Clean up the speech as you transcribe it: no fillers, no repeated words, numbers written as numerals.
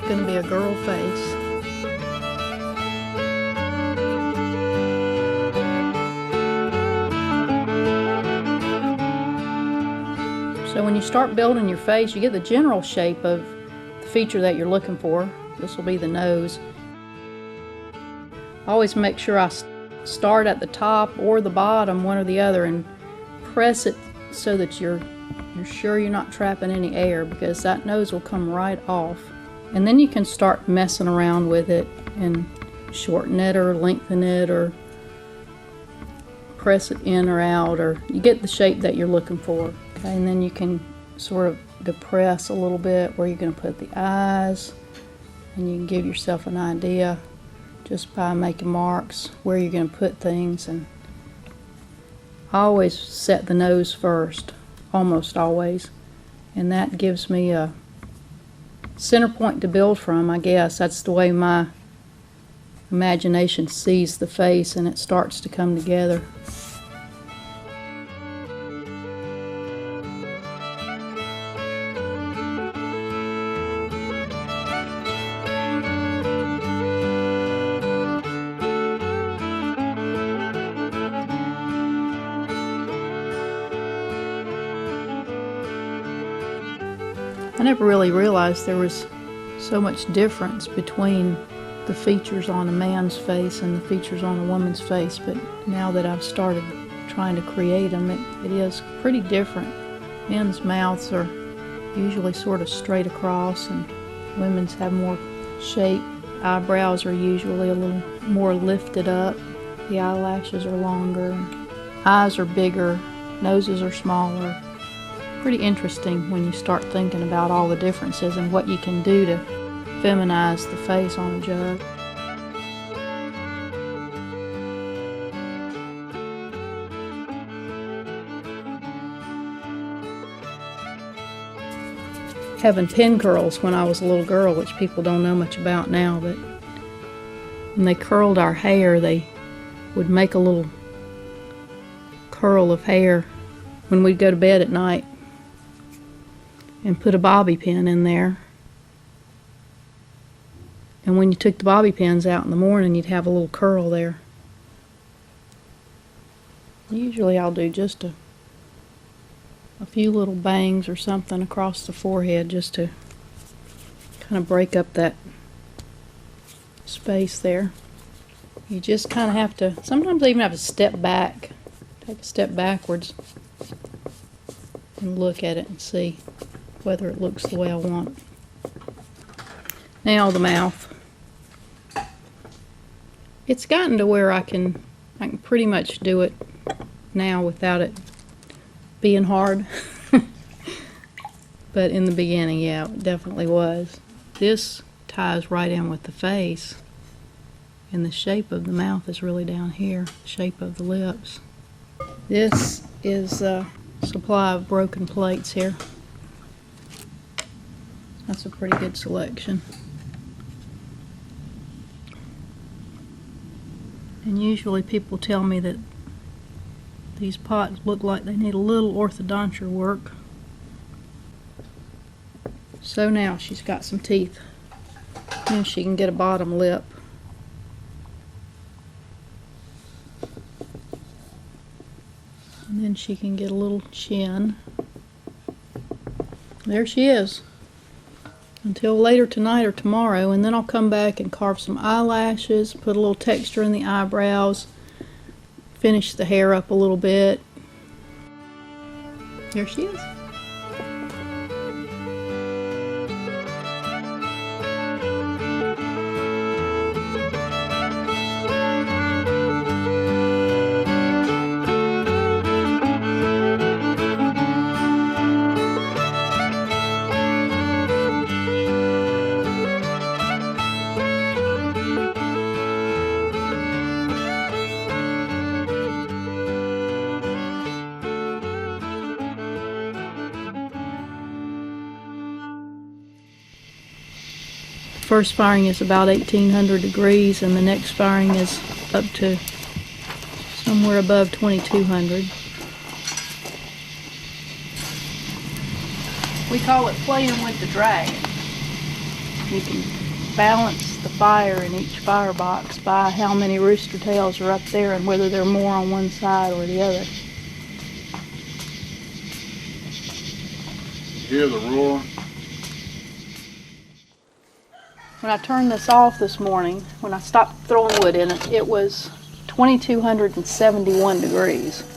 going to be a girl face. So when you start building your face, you get the general shape of the feature that you're looking for. This will be the nose. I always make sure I start at the top or the bottom, one or the other, and press it so that you're sure you're not trapping any air, because that nose will come right off. And then you can start messing around with it and shorten it or lengthen it or press it in or out, or you get the shape that you're looking for. Okay, and then you can sort of depress a little bit where you're going to put the eyes, and you can give yourself an idea just by making marks where you're going to put things. And I always set the nose first, almost always, and that gives me a center point to build from. I guess that's the way my imagination sees the face, and it starts to come together. I never really realized there was so much difference between the features on a man's face and the features on a woman's face, but now that I've started trying to create them, it is pretty different. Men's mouths are usually sort of straight across, and women's have more shape. Eyebrows are usually a little more lifted up. The eyelashes are longer. Eyes are bigger. Noses are smaller. Pretty interesting when you start thinking about all the differences and what you can do to feminize the face on a jug. Having pin curls when I was a little girl, which people don't know much about now, but when they curled our hair, they would make a little curl of hair when we'd go to bed at night and put a bobby pin in there. And when you took the bobby pins out in the morning, you'd have a little curl there. Usually I'll do just a few little bangs or something across the forehead just to kind of break up that space there. You just kind of have to, sometimes I even have to step back, take a step backwards and look at it and see whether it looks the way I want. Now the mouth. It's gotten to where I can pretty much do it now without it being hard. But in the beginning, yeah, it definitely was. This ties right in with the face, and the shape of the mouth is really down here, the shape of the lips. This is a supply of broken plates here. That's a pretty good selection. And usually people tell me that these pots look like they need a little orthodonture work. So now she's got some teeth. Now she can get a bottom lip. And then she can get a little chin. There she is. Until later tonight or tomorrow, and then I'll come back and carve some eyelashes, put a little texture in the eyebrows, finish the hair up a little bit. There she is. First firing is about 1800 degrees, and the next firing is up to somewhere above 2200. We call it playing with the dragon. You can balance the fire in each firebox by how many rooster tails are up there and whether they're more on one side or the other. Hear the roar? When I turned this off this morning, when I stopped throwing wood in it, it was 2271 degrees.